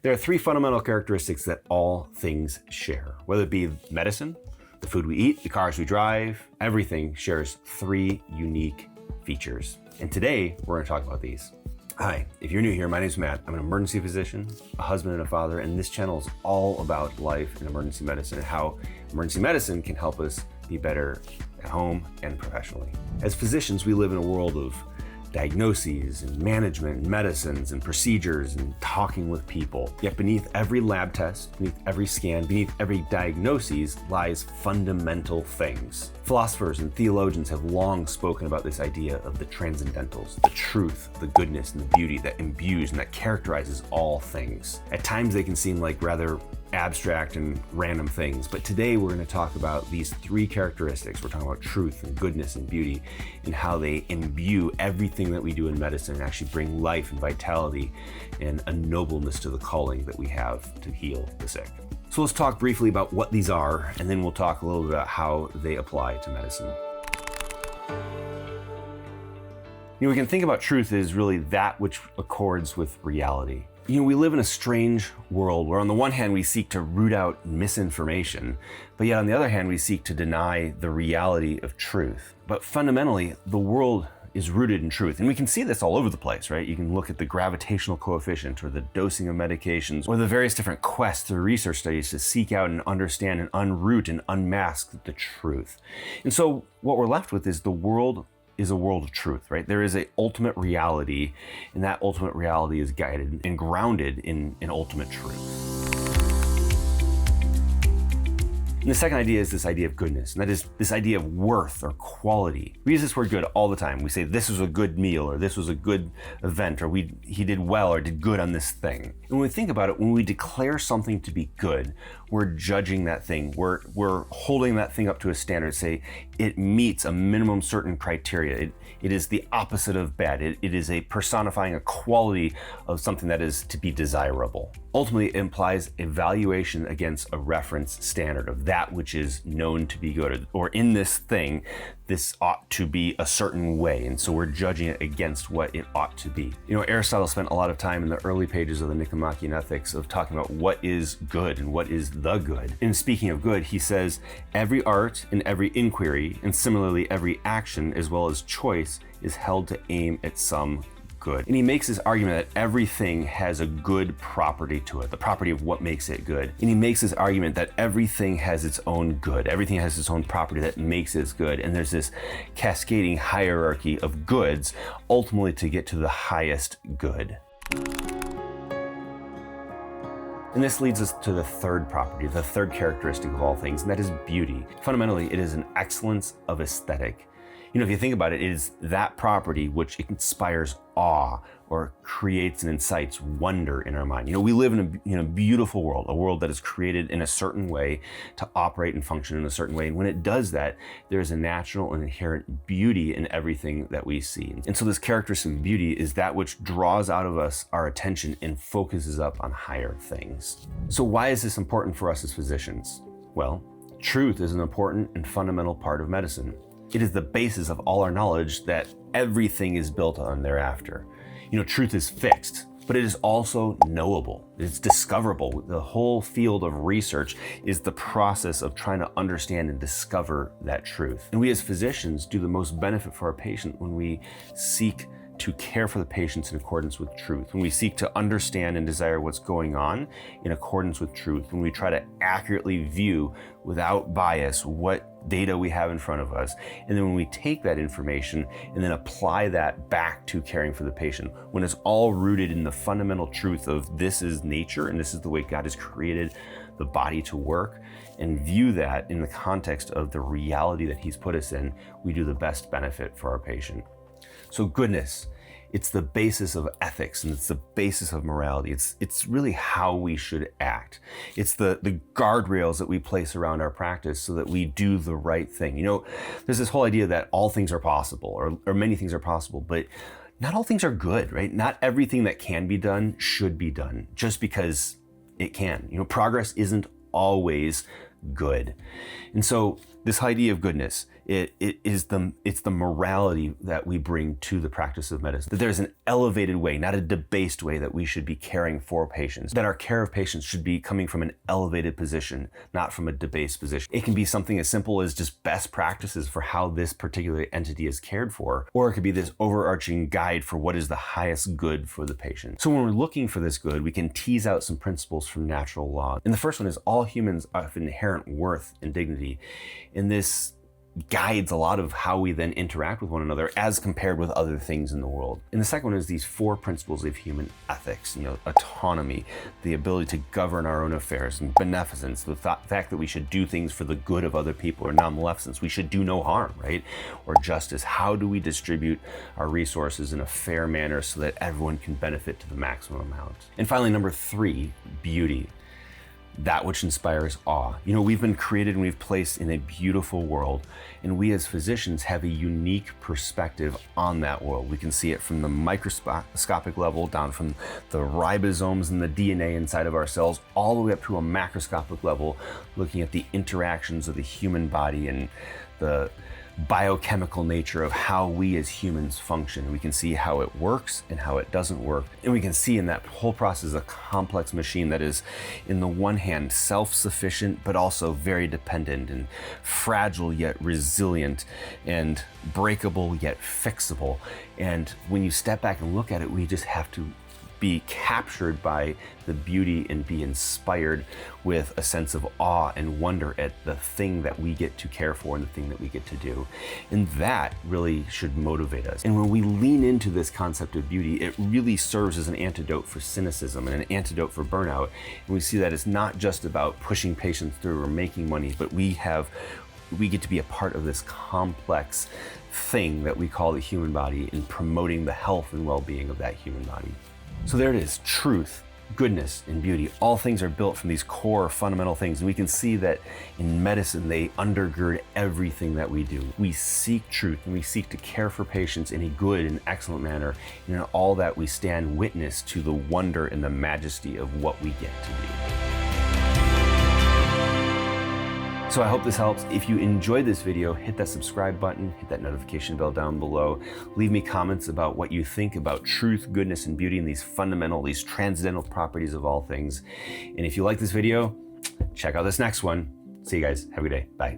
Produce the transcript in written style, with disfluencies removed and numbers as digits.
There are three fundamental characteristics that all things share, whether it be medicine, the food we eat, the cars we drive, everything shares three unique features. And today, we're going to talk about these. Hi, if you're new here, my name's Matt. I'm an emergency physician, a husband and a father, and this channel is all about life in emergency medicine and how emergency medicine can help us be better at home and professionally. As physicians, we live in a world of diagnoses and management and medicines and procedures and talking with people. Yet beneath every lab test, beneath every scan, beneath every diagnosis lies fundamental things. Philosophers and theologians have long spoken about this idea of the Transcendentals, the truth, the goodness, and the beauty that imbues and that characterizes all things. At times they can seem like rather abstract and random things, but today we're going to talk about these three characteristics. We're talking about truth and goodness and beauty and how they imbue everything that we do in medicine and actually bring life and vitality and a nobleness to the calling that we have to heal the sick. So let's talk briefly about what these are, and then we'll talk a little bit about how they apply to medicine. We can think about truth as really that which accords with reality. We live in a strange world where on the one hand we seek to root out misinformation, but yet on the other hand we seek to deny the reality of truth. But fundamentally, the world is rooted in truth. And we can see this all over the place, right? You can look at the gravitational coefficient or the dosing of medications or the various different quests or research studies to seek out and understand and unroot and unmask the truth. And so what we're left with is the world is a world of truth, right? There is an ultimate reality, and that ultimate reality is guided and grounded in ultimate truth. And the second idea is this idea of goodness, and that is this idea of worth or quality. We use this word good all the time. We say this was a good meal, or this was a good event, or he did well or did good on this thing. And when we think about it, when we declare something to be good, we're judging that thing. We're holding that thing up to a standard, say it meets a minimum certain criteria. It is the opposite of bad. It is a personifying a quality of something that is to be desirable. Ultimately, it implies evaluation against a reference standard of that which is known to be good, or in this thing, this ought to be a certain way. And so we're judging it against what it ought to be. Aristotle spent a lot of time in the early pages of the Nicomachean Ethics of talking about what is good and what is the good. And speaking of good, he says, every art and every inquiry, and similarly every action as well as choice, is held to aim at some good. And he makes his argument that everything has a good property to it, the property of what makes it good. And he makes his argument that everything has its own good. Everything has its own property that makes it good. And there's this cascading hierarchy of goods, ultimately to get to the highest good. And this leads us to the third property, the third characteristic of all things, and that is beauty. Fundamentally, it is an excellence of aesthetic. If you think about it, it is that property which inspires awe or creates and incites wonder in our mind. We live in a beautiful world, a world that is created in a certain way to operate and function in a certain way. And when it does that, there is a natural and inherent beauty in everything that we see. And so this characteristic of beauty is that which draws out of us our attention and focuses up on higher things. So why is this important for us as physicians? Well, truth is an important and fundamental part of medicine. It is the basis of all our knowledge that everything is built on thereafter. Truth is fixed, but it is also knowable. It's discoverable. The whole field of research is the process of trying to understand and discover that truth. And we as physicians do the most benefit for our patient when we seek to care for the patients in accordance with truth, when we seek to understand and desire what's going on in accordance with truth, when we try to accurately view without bias what data we have in front of us, and then when we take that information and then apply that back to caring for the patient, when it's all rooted in the fundamental truth of this is nature and this is the way God has created the body to work, and view that in the context of the reality that He's put us in, we do the best benefit for our patient. So goodness, it's the basis of ethics and it's the basis of morality. It's really how we should act. It's the guardrails that we place around our practice so that we do the right thing. There's this whole idea that all things are possible or many things are possible, but not all things are good, right? Not everything that can be done should be done just because it can. Progress isn't always good. And so This idea of goodness, it's the morality that we bring to the practice of medicine. That there's an elevated way, not a debased way, that we should be caring for patients. That our care of patients should be coming from an elevated position, not from a debased position. It can be something as simple as just best practices for how this particular entity is cared for, or it could be this overarching guide for what is the highest good for the patient. So when we're looking for this good, we can tease out some principles from natural law. And the first one is all humans have inherent worth and dignity. And this guides a lot of how we then interact with one another as compared with other things in the world. And the second one is these 4 principles of human ethics, autonomy, the ability to govern our own affairs, and beneficence, the fact that we should do things for the good of other people, or non-maleficence, we should do no harm, right? Or justice, how do we distribute our resources in a fair manner so that everyone can benefit to the maximum amount? And finally, number 3, beauty. That which inspires awe. We've been created and we've placed in a beautiful world, and we as physicians have a unique perspective on that world. We can see it from the microscopic level, down from the ribosomes and the DNA inside of our cells, all the way up to a macroscopic level, looking at the interactions of the human body and the biochemical nature of how we as humans function. We can see how it works and how it doesn't work. And we can see in that whole process a complex machine that is, in the one hand, self-sufficient, but also very dependent, and fragile yet resilient, and breakable yet fixable. And when you step back and look at it, we just have to be captured by the beauty and be inspired with a sense of awe and wonder at the thing that we get to care for and the thing that we get to do. And that really should motivate us. And when we lean into this concept of beauty, it really serves as an antidote for cynicism and an antidote for burnout. And we see that it's not just about pushing patients through or making money, but we get to be a part of this complex thing that we call the human body, in promoting the health and well-being of that human body. So there it is, truth, goodness, and beauty. All things are built from these core fundamental things. And we can see that in medicine, they undergird everything that we do. We seek truth and we seek to care for patients in a good and excellent manner. And in all that, we stand witness to the wonder and the majesty of what we get to be. So I hope this helps. If you enjoyed this video, hit that subscribe button, hit that notification bell down below. Leave me comments about what you think about truth, goodness, and beauty, and these fundamental, these transcendental properties of all things. And if you like this video, check out this next one. See you guys. Have a good day. Bye.